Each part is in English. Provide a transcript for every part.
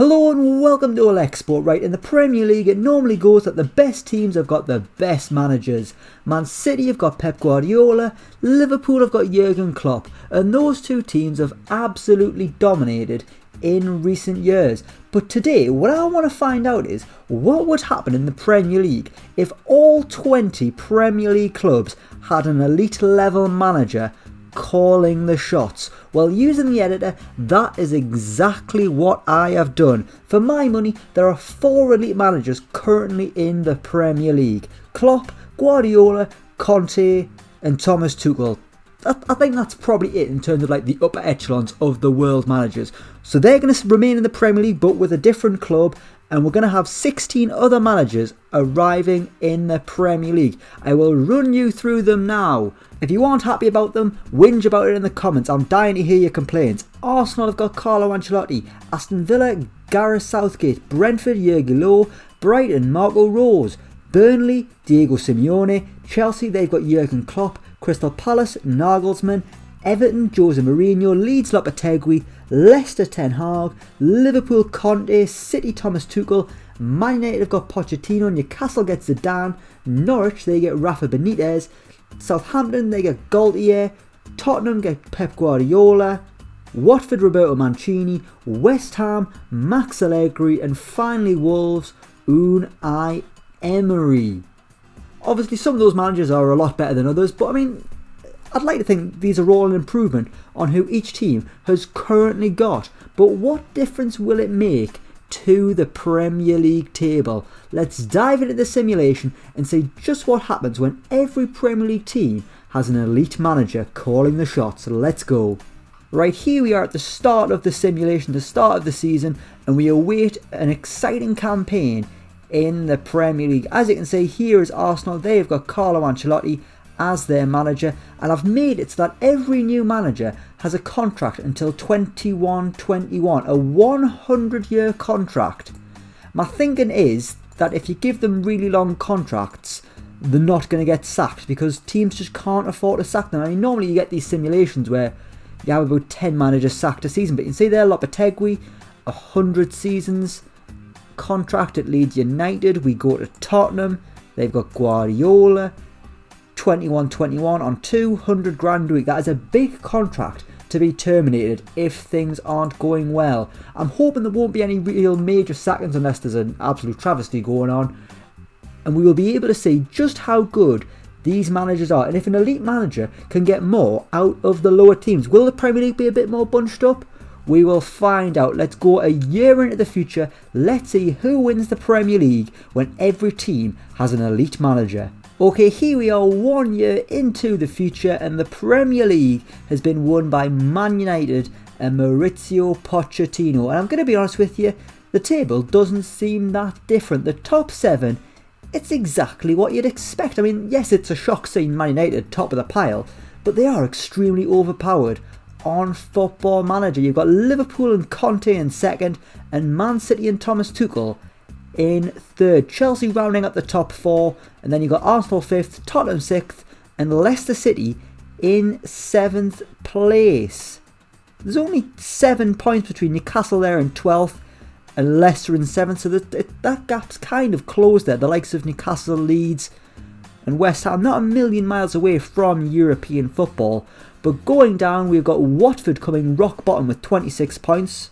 Hello and welcome to Elecspo. Right, in the Premier League it normally goes that the best teams have got the best managers. Man City have got Pep Guardiola, Liverpool have got Jurgen Klopp, and those two teams have absolutely dominated in recent years. But today what I want to find out is what would happen in the Premier League if all 20 Premier League clubs had an elite level manager calling the shots. Well, using the editor, that is exactly what I have done. For my money, there are 4 elite managers currently in the Premier League: Klopp, Guardiola, Conte and Thomas Tuchel. I think that's probably it in terms of like the upper echelons of the world managers. So they're going to remain in the Premier League but with a different club, and we're going to have 16 other managers arriving in the Premier League. I will run you through them now. If you aren't happy about them, whinge about it in the comments. I'm dying to hear your complaints. Arsenal have got Carlo Ancelotti, Aston Villa, Gareth Southgate, Brentford, Jurgen Low, Brighton, Marco Rose, Burnley, Diego Simeone, Chelsea, they've got Jurgen Klopp, Crystal Palace, Nagelsmann, Everton, Jose Mourinho, Leeds, Lopetegui, Leicester, Ten Hag, Liverpool, Conte, City, Thomas Tuchel, Man United have got Pochettino, Newcastle gets Zidane, Norwich, they get Rafa Benitez, Southampton, they get Galtier, Tottenham get Pep Guardiola, Watford, Roberto Mancini, West Ham, Max Allegri, and finally Wolves, Unai Emery. Obviously some of those managers are a lot better than others, but I mean, I'd like to think these are all an improvement on who each team has currently got. But what difference will it make to the Premier League table? Let's dive into the simulation and see just what happens when every Premier League team has an elite manager calling the shots. Let's go. Right, here we are at the start of the simulation, the start of the season, and we await an exciting campaign in the Premier League. As you can see, here is Arsenal. They've got Carlo Ancelotti as their manager, and I've made it so that every new manager has a contract until 21-21, a 100-year contract. My thinking is that if you give them really long contracts, they're not going to get sacked because teams just can't afford to sack them. I mean, normally you get these simulations where you have about 10 managers sacked a season, but you can see there Lopetegui, 100 seasons contract at Leeds United. We go to Tottenham, they've got Guardiola, 21-21 on 200 grand a week. That is a big contract to be terminated if things aren't going well. I'm hoping there won't be any real major sackings unless there's an absolute travesty going on, and we will be able to see just how good these managers are and if an elite manager can get more out of the lower teams. Will the Premier League be a bit more bunched up? We will find out. Let's go a year into the future. Let's see who wins the Premier League when every team has an elite manager. Okay, here we are 1 year into the future, and the Premier League has been won by Man United and Mauricio Pochettino. And I'm going to be honest with you, the table doesn't seem that different. The top 7, it's exactly what you'd expect. I mean, yes, it's a shock seeing Man United top of the pile, but they are extremely overpowered on Football Manager. You've got Liverpool and Conte in second, and Man City and Thomas Tuchel in third. Chelsea rounding up the top 4, and then you've got Arsenal 5th, Tottenham 6th, and Leicester City in 7th place. There's only 7 points between Newcastle there in 12th and Leicester in 7th, so that gap's kind of closed there. The likes of Newcastle, Leeds and West Ham not a million miles away from European football. But going down, we've got Watford coming rock bottom with 26 points.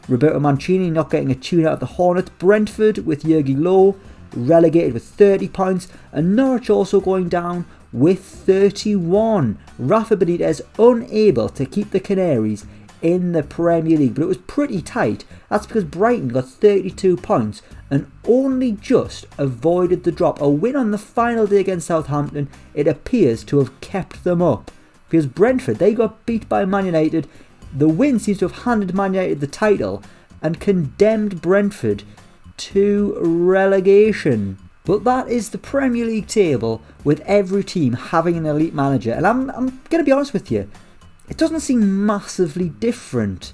Roberto Mancini not getting a tune out of the Hornets. Brentford with Jurgen Low relegated with 30 points. And Norwich also going down with 31. Rafa Benitez unable to keep the Canaries in the Premier League. But it was pretty tight. That's because Brighton got 32 points and only just avoided the drop. A win on the final day against Southampton, it appears to have kept them up. Because Brentford, they got beat by Man United. The win seems to have handed Man United the title and condemned Brentford to relegation. But that is the Premier League table with every team having an elite manager. And I'm going to be honest with you, it doesn't seem massively different.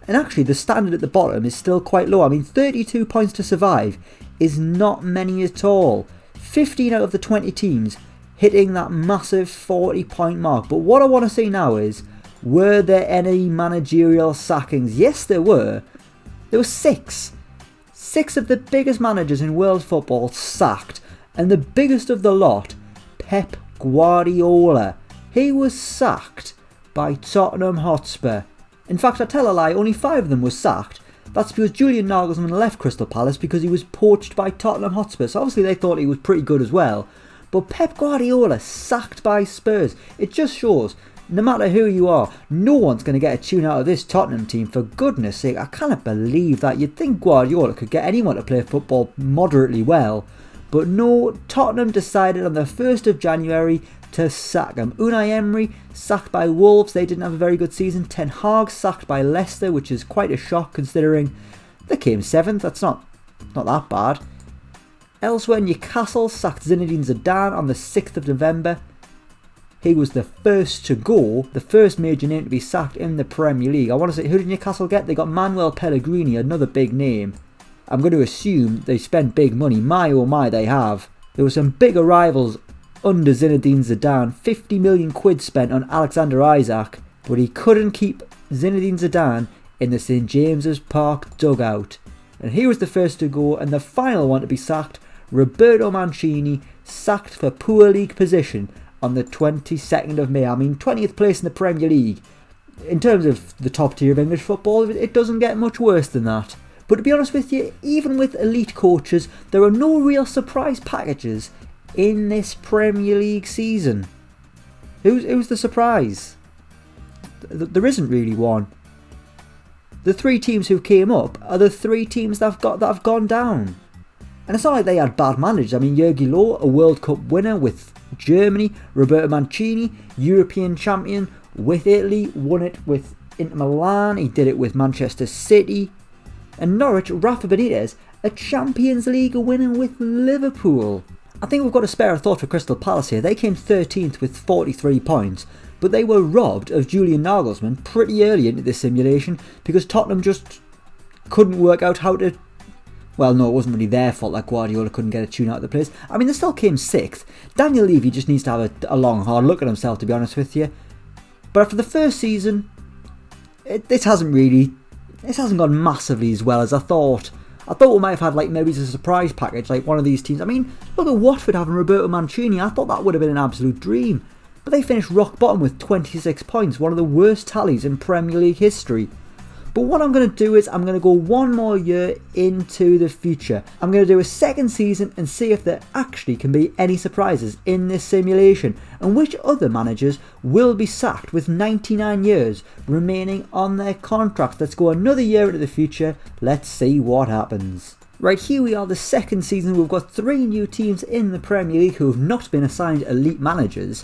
And actually the standard at the bottom is still quite low. I mean, 32 points to survive is not many at all. 15 out of the 20 teams hitting that massive 40-point mark. But what I want to see now is, were there any managerial sackings? Yes, there were. There were six of the biggest managers in world football sacked, and the biggest of the lot, Pep Guardiola. He was sacked by Tottenham Hotspur. In fact, I tell a lie, only 5 of them were sacked. That's because Julian Nagelsmann left Crystal Palace because he was poached by Tottenham Hotspur. So obviously they thought he was pretty good as well. But Pep Guardiola sacked by Spurs. It just shows, no matter who you are, no one's going to get a tune out of this Tottenham team. For goodness sake, I cannot believe that. You'd think Guardiola could get anyone to play football moderately well. But no, Tottenham decided on the 1st of January to sack him. Unai Emery sacked by Wolves, they didn't have a very good season. Ten Hag sacked by Leicester, which is quite a shock considering they came 7th, that's not that bad. Elsewhere, Newcastle sacked Zinedine Zidane on the 6th of November. He was the first to go, the first major name to be sacked in the Premier League. I want to say, who did Newcastle get? They got Manuel Pellegrini, another big name. I'm going to assume they spent big money. My oh my, they have. There were some big arrivals under Zinedine Zidane. 50 million quid spent on Alexander Isak, but he couldn't keep Zinedine Zidane in the St James's Park dugout. And he was the first to go, and the final one to be sacked, Roberto Mancini, sacked for poor league position on the 22nd of May. I mean, 20th place in the Premier League. In terms of the top tier of English football, it doesn't get much worse than that. But to be honest with you, even with elite coaches, there are no real surprise packages in this Premier League season. Who's the surprise? There isn't really one. The 3 teams who came up are the 3 teams that have gone down. And it's not like they had bad managers. I mean, Jurgen Loh, a World Cup winner with Germany. Roberto Mancini, European champion with Italy, won it with Inter Milan. He did it with Manchester City. And Norwich, Rafa Benitez, a Champions League winner with Liverpool. I think we've got to spare a thought for Crystal Palace here. They came 13th with 43 points, but they were robbed of Julian Nagelsmann pretty early into this simulation because Tottenham just couldn't work out how to... Well, no, it wasn't really their fault that Guardiola couldn't get a tune out of the place. I mean, they still came 6th. Daniel Levy just needs to have a long, hard look at himself, to be honest with you. But after the first season, this hasn't gone massively as well as I thought. I thought we might have had maybe a surprise package, like one of these teams. I mean, look at Watford having Roberto Mancini. I thought that would have been an absolute dream. But they finished rock bottom with 26 points, one of the worst tallies in Premier League history. But what I'm going to do is I'm going to go one more year into the future. I'm going to do a second season and see if there actually can be any surprises in this simulation and which other managers will be sacked with 99 years remaining on their contracts. Let's go another year into the future. Let's see what happens. Right, here we are, the second season. We've got 3 new teams in the Premier League who have not been assigned elite managers.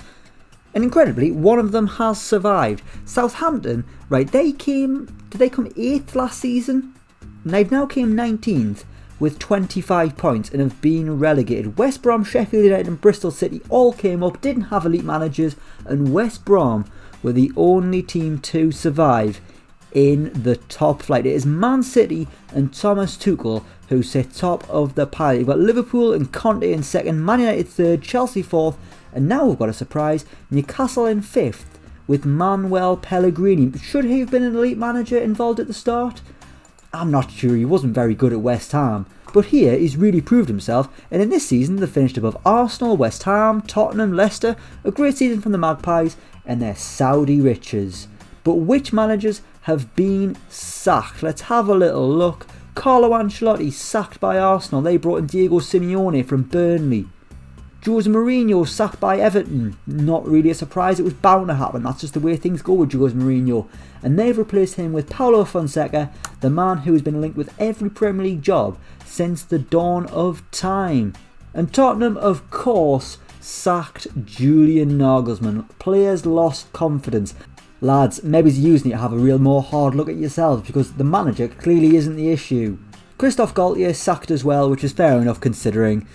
And incredibly, one of them has survived. Southampton, right, did they come 8th last season? And they've now came 19th with 25 points and have been relegated. West Brom, Sheffield United and Bristol City all came up, didn't have elite managers, and West Brom were the only team to survive in the top flight. It is Man City and Thomas Tuchel who sit top of the pile. You've got Liverpool and Conte in 2nd, Man United 3rd, Chelsea 4th, and now we've got a surprise, Newcastle in 5th with Manuel Pellegrini. Should he have been an elite manager involved at the start? I'm not sure, he wasn't very good at West Ham. But here he's really proved himself, and in this season they finished above Arsenal, West Ham, Tottenham, Leicester. A great season from the Magpies and their Saudi riches. But which managers have been sacked? Let's have a little look. Carlo Ancelotti sacked by Arsenal. They brought in Diego Simeone from Burnley. Jose Mourinho sacked by Everton. Not really a surprise, it was bound to happen. That's just the way things go with Jose Mourinho. And they've replaced him with Paulo Fonseca, the man who has been linked with every Premier League job since the dawn of time. And Tottenham, of course, sacked Julian Nagelsmann. Players lost confidence. Lads, maybe you need to have a real more hard look at yourselves because the manager clearly isn't the issue. Christophe Galtier sacked as well, which is fair enough considering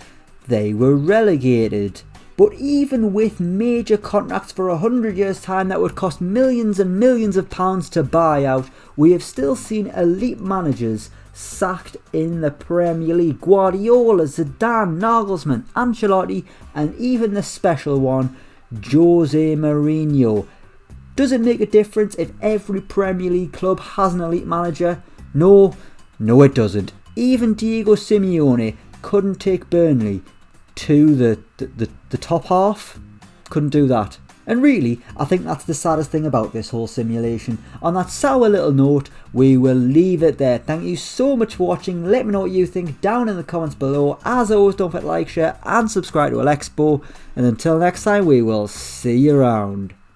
they were relegated. But even with major contracts for 100 years time that would cost millions and millions of pounds to buy out, we have still seen elite managers sacked in the Premier League. Guardiola, Zidane, Nagelsmann, Ancelotti, and even the special one, Jose Mourinho. Does it make a difference if every Premier League club has an elite manager? No, No, it doesn't. Even Diego Simeone couldn't take Burnley to the top half. Couldn't do that. And really, I think that's the saddest thing about this whole simulation. On that sour little note, we will leave it there. Thank you so much for watching. Let me know what you think down in the comments below. As always, don't forget to like, share and subscribe to Elecspo. And until next time, we will see you around.